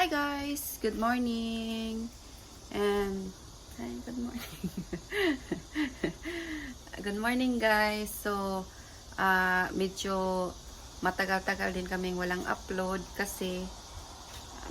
Hi guys! Good morning! And hi, good morning. Good morning guys. So, medyo matagal-tagal din kaming walang upload kasi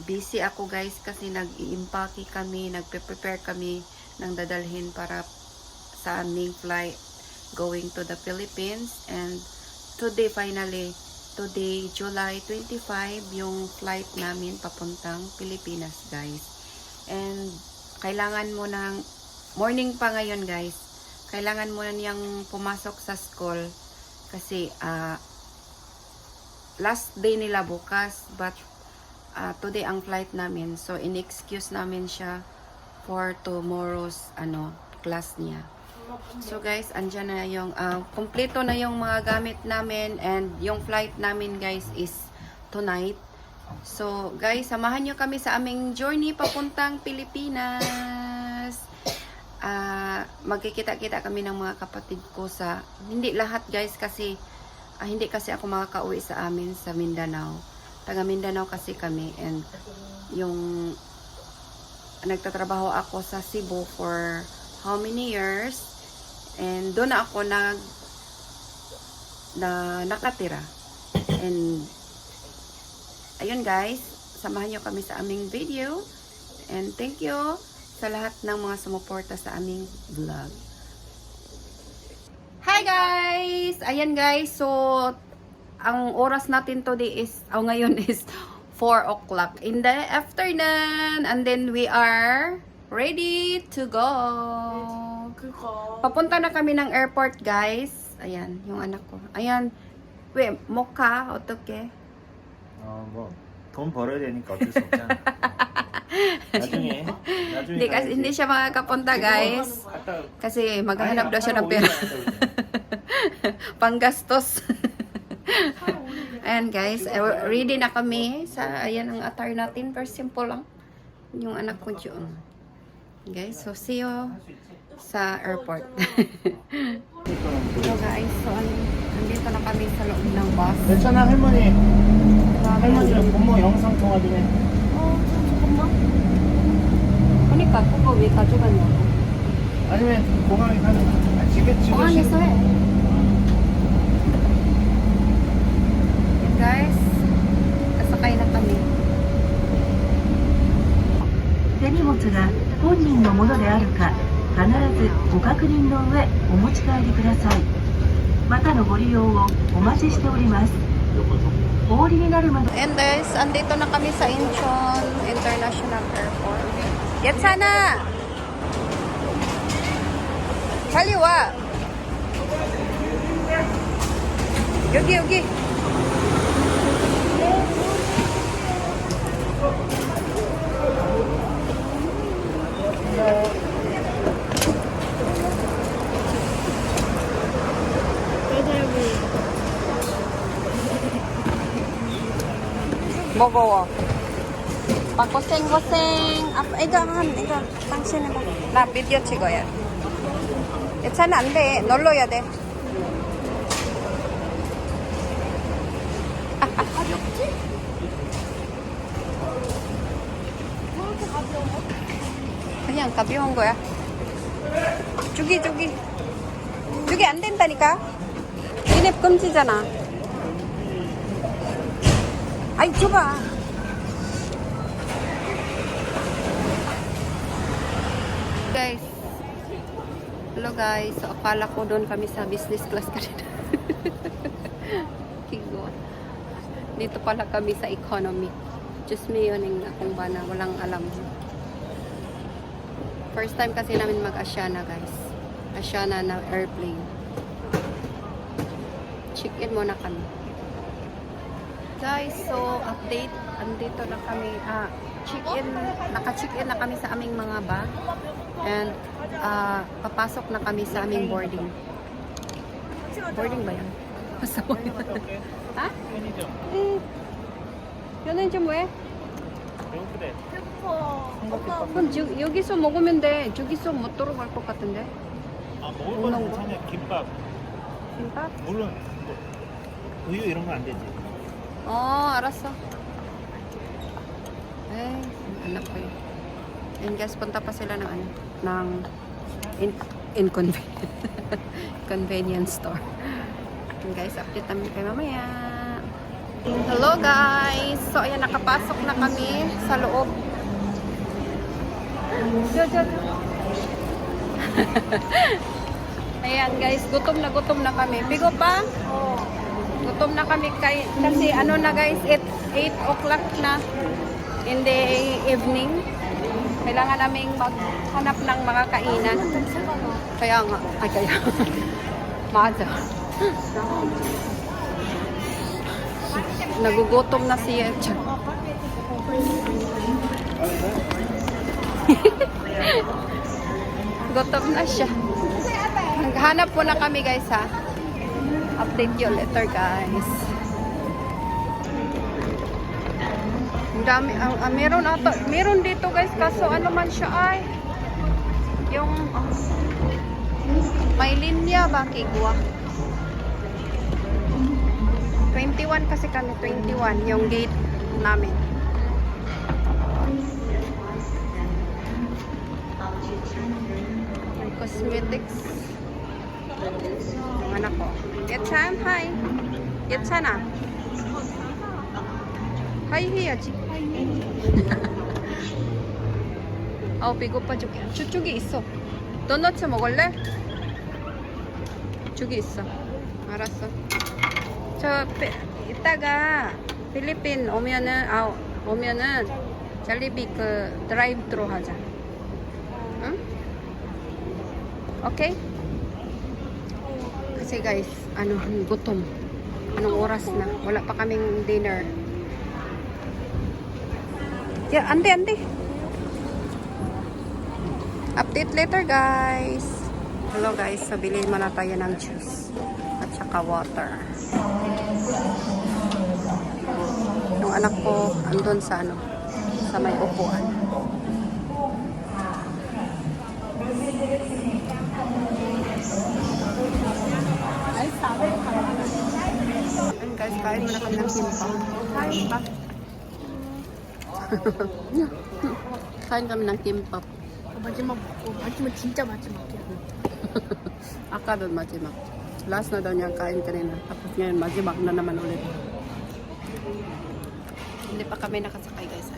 busy ako guys kasi nag-i-impake kami, nagpe-prepare kami ng dadalhin para sa aming flight going to the Philippines. And today today, July 25, yung flight namin papuntang Pilipinas, guys. And, kailangan mo ng, morning pa ngayon, guys. Kailangan mo na niyang pumasok sa school. Kasi, last day nila bukas. But, today ang flight namin. So, in-excuse namin siya for tomorrow's, class niya. So guys, andyan na yung kompleto na yung mga gamit namin, and yung flight namin guys is tonight. So guys, samahan nyo kami sa aming journey papuntang Pilipinas. Magkikita-kita kami ng mga kapatid ko sa, hindi lahat guys kasi hindi kasi ako makakauwi sa amin sa Mindanao. Taga Mindanao kasi kami, and yung nagtatrabaho ako sa Cebu for how many years. And doon na ako nakatira. And ayun guys, samahan nyo kami sa aming video. And thank you sa lahat ng mga sumuporta sa aming vlog. Hi guys! Ayan guys, so ang oras natin today is, ngayon is 4 o'clock in the afternoon. And then we are ready to go. Papunta na kami ng airport, guys. Ayan, yung anak ko. Ayan. 왜, 모카, 어떻게? 돈 벌어야 되니까 어쩔 수 없잖아. 나중에 Hindi siya makakapunta, guys. Kasi maghahanap daw siya ng pera. Panggastos. Ayan, guys. Ready na kami. Ayan ang attire natin. Very simple lang. Yung anak ko dyan. Guys, so see you sa airport. So guys, so nandito na kami sa loob ng bus. 괜찮아 할머니. 할머니랑 부모 영상 통화 좀 해. 잠깐만. 그러니까 그거 왜 가져갔냐고. 아니면 공항에 가는 거. 공항에서 해. Guys, kasakay na kami. 手荷物が本人のものであるか必ずご確認の上お持ち帰りください。またのご利用をお待ちしております。お降りになるまで And guys, andito na kami sa Incheon International Airport. Yatsana! 빨리 와! 여기! 먹어. 고생. 이거 당신은 나 비디오 찍어야. 괜찮아, 안 돼. 눌러야 돼. 그냥 가벼운 거야. 주기 안 된다니까. 진입 금지잖아. Ay, coba. Guys. Hello guys. So, akala ko doon kami sa business class kanina. Kigo. Dito pala kami sa economy. Just me yun yung akong bana. Walang alam. First time kasi namin mag-Asiana guys. Asiana na airplane. Check-in muna kami. Guys, so update, andito na kami, naka-check-in na kami sa aming mga bag, and papasok na kami sa aming boarding. Boarding ba yan? Ha? 편의점 왜? 그럼 여기서 먹으면 돼. 저기서 못 들어갈 것 같은데. 먹을 거는 괜찮아. 김밥. 물론 우유 이런 거 안 되지. 알았어. Eh, anak ko yun. And guys, punta pa sila ng ano, ng convenience store. And guys, update namin kayo mamaya. Hello guys! So, ayan, nakapasok na kami sa loob. Ayan guys, gutom na kami. Bigo pa? Gutom na kami kasi ano na guys, 8 o'clock na in the evening. Kailangan naming maghanap ng mga kainan. Kaya nga, ay kaya. Maza. Nagugutom na siya. Gutom na siya. Naghanap po na kami guys ha. Update you later guys. Ang dami, meron dito guys, kaso ano man siya ay yung may linya ba kigwa. 21 kasi kami, 21 yung gate namin. May cosmetics. Yung anak ko. Yetchan, hi. Yetchana. Hi, 해야지. 배고파 저기 있어. 도넛 먹을래? 저기 있어. 알았어. 이따가 필리핀 오면은 잘리비 그 드라이브 트루 하자. 응? 오케이? Kasi guys, gutom. Anong oras na? Wala pa kaming dinner. Yeah, ante. Update later guys. Hello guys, so bilhin muna tayo ng juice at saka water. Yung anak ko andun sa sa may upuan. And guys, kain muna kami ng kimbap. Kain ba? Kain kami ng kimbap. 마지막 진짜 마지막이야. 아까 doon majimak. Last na daw niya kain kanina. Tapos ngayon majimak na naman ulit. Hindi pa kami nakasakay guys.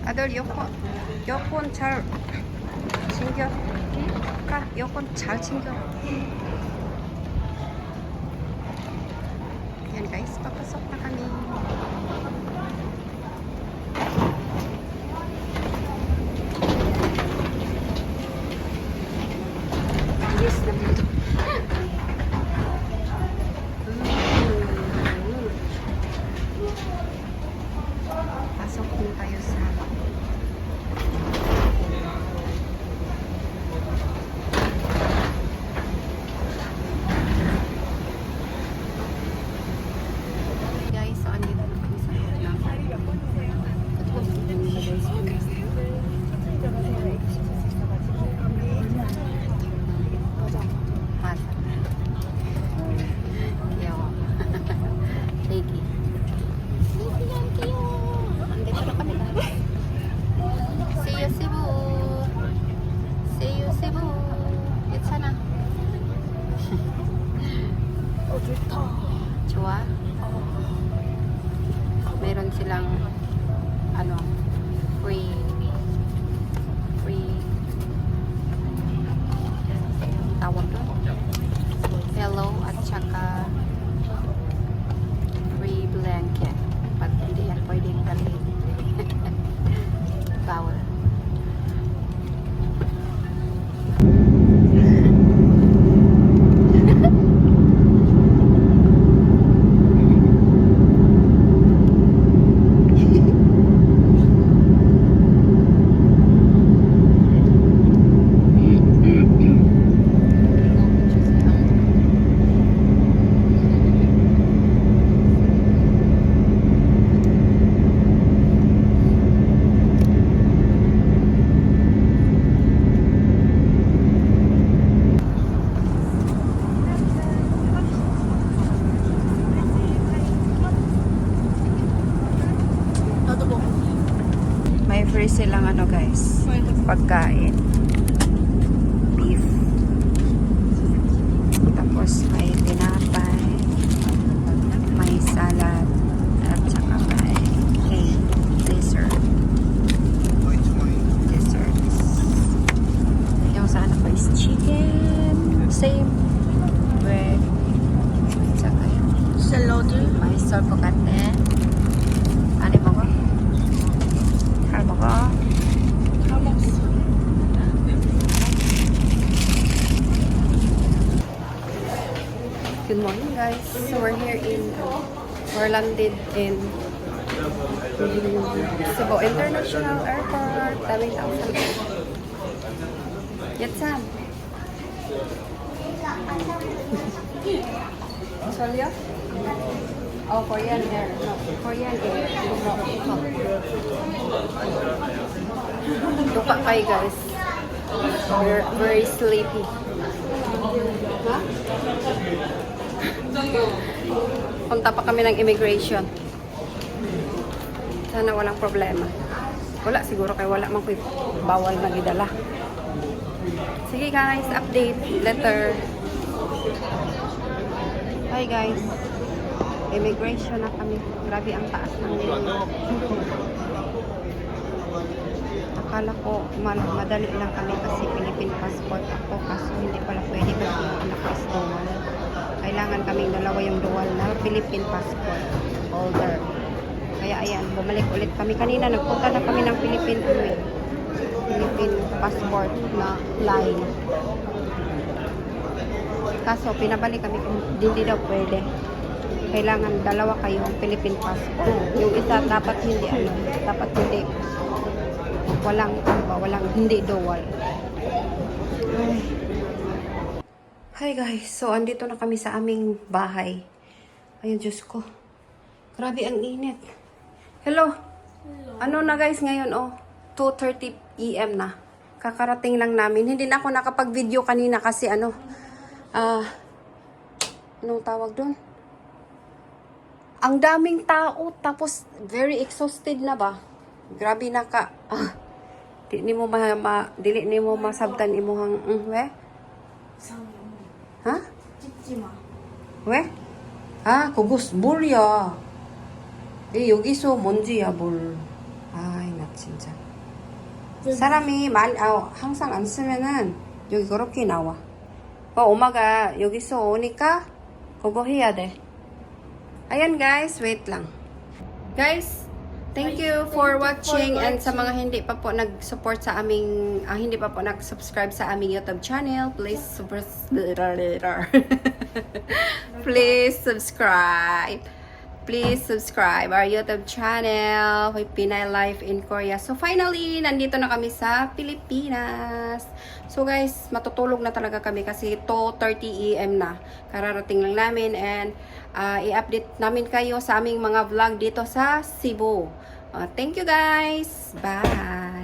아들 여권 잘 챙겨. 가 여권 잘 챙겨. Yan guys, papasok na kami. Yes naman ito. Pasok din tayo sa 좋아? meron silang free tawag doon pillow at saka free blanket pag hindi yan pwedeng dalhin. Bawal. pagkain. Beef. Tapos may tinapay, may salad, at saka may cake, dessert. Desserts. Yung sa anak ko is chicken. Same with saka yung may sorpokate. Ano mo ko? Ano ko? Good morning, guys. So we're here in we're landed in Cebu International Airport. Tawid ako sa Yatsam. Australia? Oh, Korean Air. No, Korean Air. Tuka kayo, guys. We're very sleepy. Ha? Punta pa kami ng immigration. Sana walang problema. Wala siguro kay wala man ko'y bawal na gidala. Sige guys, update later. Hi guys. Immigration na kami. Grabe ang taas ng akala ko madali lang kami kasi Philippine passport ako kaso hindi pala pwede kasi yung anak is dual. Kailangan kaming dalawa yung dual na Philippine passport holder. Kaya ayan, bumalik ulit kami. Kanina nagpunta na kami ng Philippine passport na line. Kaso pinabalik kami kung hindi daw pwede. Kailangan dalawa kayong Philippine passport. Yung isa dapat hindi dapat hindi walang hindi dual. Ay. Hi guys, so andito na kami sa aming bahay. Ayun, Diyos ko. Grabe ang init. Hello. Ano na guys ngayon, 2:30 AM na. Kakarating lang namin. Hindi na ako nakapag-video kanina kasi anong tawag doon? Ang daming tao, tapos very exhausted na ba? Grabe dili ni mo masabtan imuhang we? Ha? 왜? 아, 그거 물이야. 여기서 먼지야, 물. 아이, 나 진짜. 사람이 항상 안 쓰면은 여기 그렇게 나와. 엄마가 여기서 오니까 그거 해야 돼. Ayan guys, wait lang. Guys, thank you for watching and sa mga hindi pa po nag-support sa aming hindi pa po nag-subscribe sa aming YouTube channel, please subscribe. Please subscribe our YouTube channel, Pinay Life in Korea. So finally, nandito na kami sa Pilipinas. So guys, matutulog na talaga kami kasi 2:30 AM na. Kararating lang namin and i-update namin kayo sa aming mga vlog dito sa Cebu. Thank you guys. Bye.